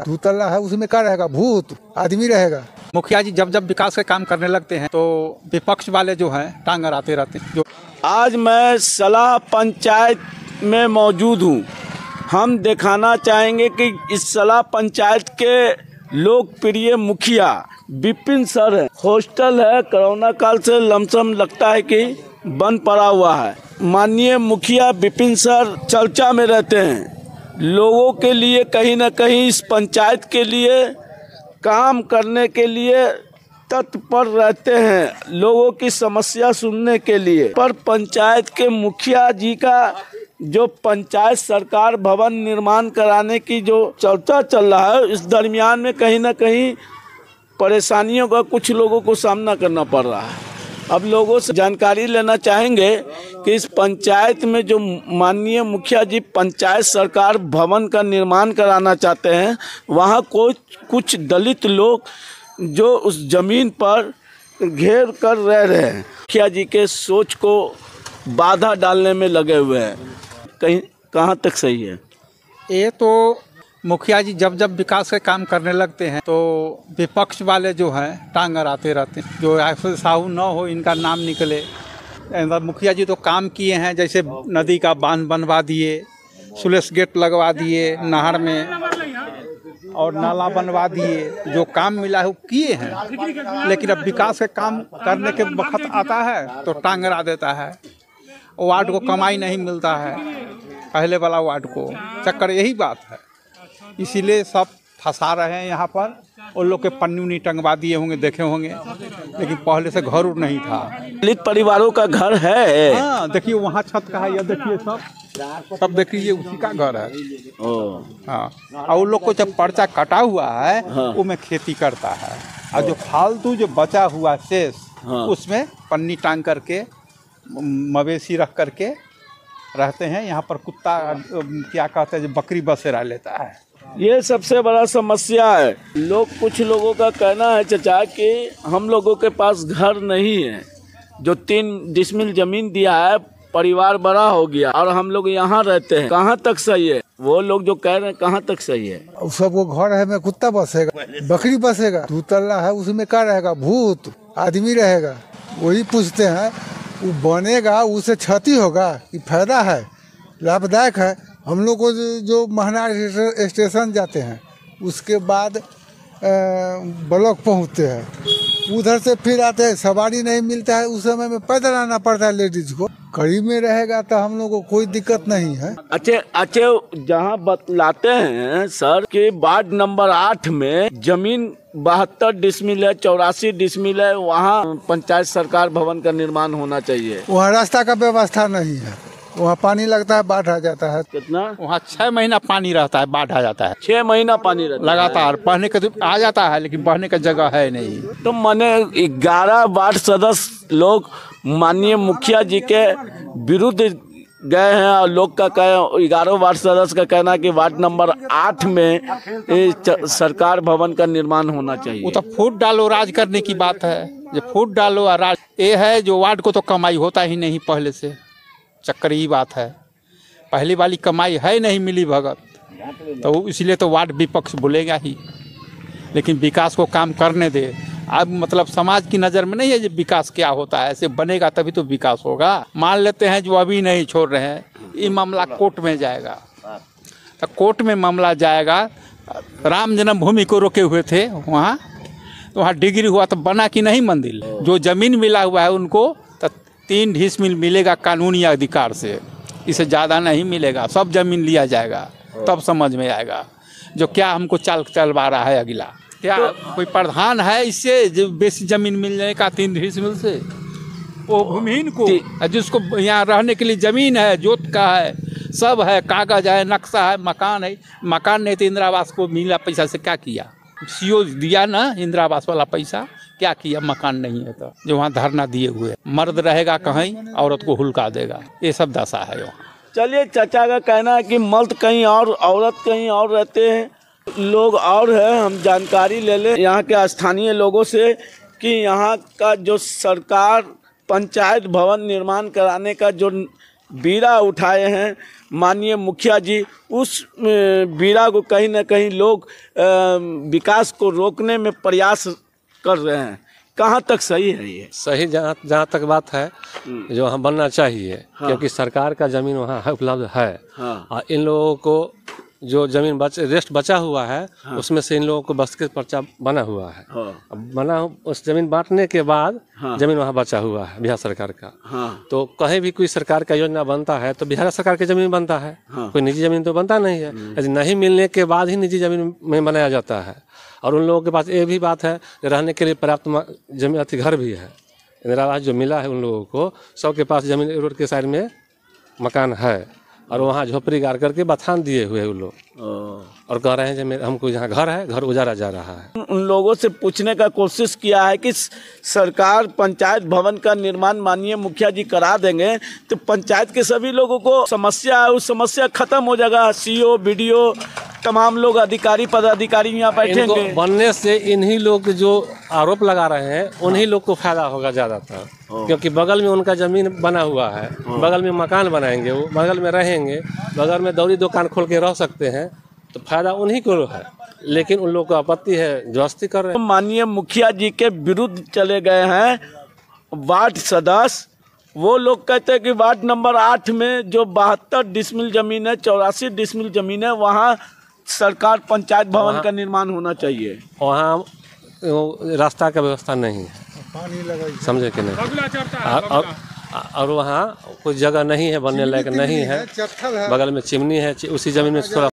दूतल्ला है, उसमें क्या रहेगा? भूत आदमी रहेगा। मुखिया जी जब जब विकास के काम करने लगते हैं तो विपक्ष वाले जो हैं टांग अड़ाते रहते हैं। आज मैं सलाह पंचायत में मौजूद हूँ। हम दिखाना चाहेंगे कि इस सलाह पंचायत के लोकप्रिय मुखिया विपिन सर है। हॉस्टल है, कोरोना काल से लमसम लगता है कि बंद पड़ा हुआ है। माननीय मुखिया विपिन सर चर्चा में रहते हैं। लोगों के लिए कहीं ना कहीं इस पंचायत के लिए काम करने के लिए तत्पर रहते हैं, लोगों की समस्या सुनने के लिए। पर पंचायत के मुखिया जी का जो पंचायत सरकार भवन निर्माण कराने की जो चर्चा चल रहा है, इस दरमियान में कहीं ना कहीं परेशानियों का कुछ लोगों को सामना करना पड़ रहा है। अब लोगों से जानकारी लेना चाहेंगे कि इस पंचायत में जो माननीय मुखिया जी पंचायत सरकार भवन का निर्माण कराना चाहते हैं, वहाँ कुछ दलित लोग जो उस जमीन पर घेर कर रह रहे हैं, मुखिया जी के सोच को बाधा डालने में लगे हुए हैं। कहीं कहाँ तक सही है? ये तो मुखिया जी जब जब विकास के काम करने लगते हैं तो विपक्ष वाले जो हैं टांग अड़ाते रहते हैं। जो ऐसे साहू न हो इनका नाम निकले। मुखिया जी तो काम किए हैं, जैसे नदी का बांध बनवा दिए, स्लूइस गेट लगवा दिए नहर में, और नाला बनवा दिए। जो काम मिला है वो किए हैं, लेकिन अब विकास के काम करने के वक्त आता है तो टांग अड़ा देता है। वार्ड को कमाई नहीं मिलता है, पहले वाला वार्ड को। चक्कर यही बात है, इसीलिए सब फंसा रहे हैं यहाँ पर। उन लोग के पन्नी उन्नी टंगवा दिए होंगे, देखे होंगे, लेकिन पहले से घर उर नहीं था। दलित परिवारों का घर है। हाँ, देखिए वहाँ छत का है, ये देखिए सब देखिए उसी का घर है। हाँ, और उन लोग को जब पर्चा कटा हुआ है, हाँ, वो में खेती करता है, और जो फालतू जो बचा हुआ शेष, हाँ, उसमें पन्नी टांग करके मवेशी रख करके रहते हैं। यहाँ पर कुत्ता क्या कहते हैं, जो बकरी बसेरा लेता है। ये सबसे बड़ा समस्या है। कुछ लोगों का कहना है चाचा कि हम लोगों के पास घर नहीं है, जो 3 डिसमिल जमीन दिया है, परिवार बड़ा हो गया और हम लोग यहाँ रहते हैं। कहाँ तक सही है? वो लोग जो कह रहे हैं कहाँ तक सही है? सब वो घर है में कुत्ता बसेगा, बकरी बसेगा, दूतल्ला है, उसमें क्या रहेगा? भूत आदमी रहेगा। वही पूछते हैं, वो बनेगा, उससे क्षति होगा कि फायदा है, लाभदायक है? हम लोग को जो महनार स्टेशन जाते हैं, उसके बाद ब्लॉक पहुंचते हैं, उधर से फिर आते हैं, सवारी नहीं मिलता है, उस समय में पैदल आना पड़ता है लेडीज को। करीब में रहेगा तो हम लोग को कोई दिक्कत नहीं है। अच्छा, जहाँ बतलाते हैं सर कि वार्ड नंबर 8 में जमीन 72 डिसमिल है, 84 डिसमिल है, वहाँ पंचायत सरकार भवन का निर्माण होना चाहिए। वहाँ रास्ता का व्यवस्था नहीं है, वहाँ पानी लगता है, बाढ़ आ जाता है। कितना? वहाँ 6 महीना पानी रहता है, बाढ़ आ जाता है। 6 महीना पानी रहता है लगातार। बहने का आ जाता है, लेकिन बहने का जगह है नहीं। तो मैंने 11 वार्ड सदस्य लोग माननीय मुखिया जी के विरुद्ध गए हैं, और लोग का 11 वार्ड सदस्य का कहना है कि वार्ड नंबर 8 में सरकार भवन का निर्माण होना चाहिए। वो तो फूट डालो राज करने की बात है। जो फूट डालो राज, ये है जो वार्ड को तो कमाई होता ही नहीं पहले से। चक्कर ही बात है, पहली वाली कमाई है नहीं मिली भगत, तो इसलिए तो वार्ड विपक्ष बोलेगा ही। लेकिन विकास को काम करने दे। अब मतलब समाज की नज़र में नहीं है जो विकास क्या होता है, ऐसे बनेगा तभी तो विकास होगा। मान लेते हैं जो अभी नहीं छोड़ रहे हैं, ये मामला कोर्ट में जाएगा, तो कोर्ट में मामला जाएगा। राम जन्मभूमि को रोके हुए थे वहाँ, तो वहाँ डिग्री हुआ तो बना कि नहीं मंदिर। जो ज़मीन मिला हुआ है उनको 3 डिसमिल मिलेगा कानूनी अधिकार से, इससे ज़्यादा नहीं मिलेगा। सब जमीन लिया जाएगा, तब समझ में आएगा जो क्या हमको चलवा रहा है अगला। क्या कोई प्रधान है इससे जो बेसी जमीन मिल जाने का 3 डिसमिल से? वो भूमिहीन को, जिसको यहाँ रहने के लिए ज़मीन है, जोत का है, सब है, कागज है, नक्शा है, मकान है। मकान नहीं तो इंदिरा आवास को मिला पैसा से क्या किया? सीओ दिया ना इंदिरा आवास वाला पैसा, क्या किया? मकान नहीं है तो जो वहाँ धरना दिए हुए। मर्द रहेगा कहीं, औरत को हुलका देगा, ये सब दशा है वहाँ। चलिए, चाचा का कहना है कि मर्द कहीं और, औरत कहीं और रहते हैं, लोग और है। हम जानकारी ले लें यहाँ के स्थानीय लोगों से कि यहाँ का जो सरकार पंचायत भवन निर्माण कराने का जो बीड़ा उठाए हैं माननीय मुखिया जी, उस बीड़ा को कहीं ना कहीं लोग विकास को रोकने में प्रयास कर रहे हैं। कहाँ तक सही है ये? सही जहाँ तक बात है जो वहाँ बनना चाहिए। हाँ। क्योंकि सरकार का ज़मीन वहाँ है, उपलब्ध है। हाँ। और इन लोगों को जो ज़मीन रेस्ट बचा हुआ है, हाँ। उसमें से इन लोगों को बस के पर्चा बना हुआ है। हाँ। अब बना उस ज़मीन बांटने के बाद हाँ। ज़मीन वहाँ बचा हुआ है बिहार सरकार का। हाँ। तो कहीं भी कोई सरकार का योजना बनता है तो बिहार सरकार की ज़मीन बनता है। हाँ। कोई निजी ज़मीन तो बनता नहीं है। यदि नहीं मिलने के बाद ही निजी ज़मीन में बनाया जाता है। और उन लोगों के पास ये भी बात है कि रहने के लिए पर्याप्त जमीन अति घर भी है। इंदिरा आवास जो मिला है उन लोगों को, सबके पास ज़मीन रोड के साइड में मकान है और वहाँ झोपड़ी गाड़ करके बथान दिए हुए हैं वो लोग। और कह रहे हैं कि हमको यहाँ घर है, घर उजाड़ा जा रहा है। उन लोगों से पूछने का कोशिश किया है कि सरकार पंचायत भवन का निर्माण माननीय मुखिया जी करा देंगे तो पंचायत के सभी लोगों को समस्या है, उस समस्या खत्म हो जाएगा। सीओ, बीडीओ, तमाम लोग अधिकारी पदाधिकारी यहाँ बैठेंगे। बनने से इन्हीं लोग जो आरोप लगा रहे हैं उन्हीं लोग को फायदा होगा ज़्यादातर। क्योंकि बगल में उनका ज़मीन बना हुआ है, बगल में मकान बनाएंगे, वो बगल में रहेंगे, बगल में दौरी दुकान खोल के रह सकते हैं, तो फायदा उन्हीं को है। लेकिन उन लोगों को आपत्ति है, जबरदस्ती कर रहे हैं। माननीय मुखिया जी के विरुद्ध चले गए हैं वार्ड सदस्य। वो लोग कहते हैं कि वार्ड नंबर 8 में जो 72 डिसमिल जमीन है, 84 डिसमिल जमीन है, वहाँ सरकार पंचायत भवन का निर्माण होना चाहिए। वहाँ रास्ता का व्यवस्था नहीं है, पानी लगा, समझे कि नहीं। और वहाँ कोई जगह नहीं है, बनने लायक नहीं है। बगल में चिमनी है, उसी जमीन में थोड़ा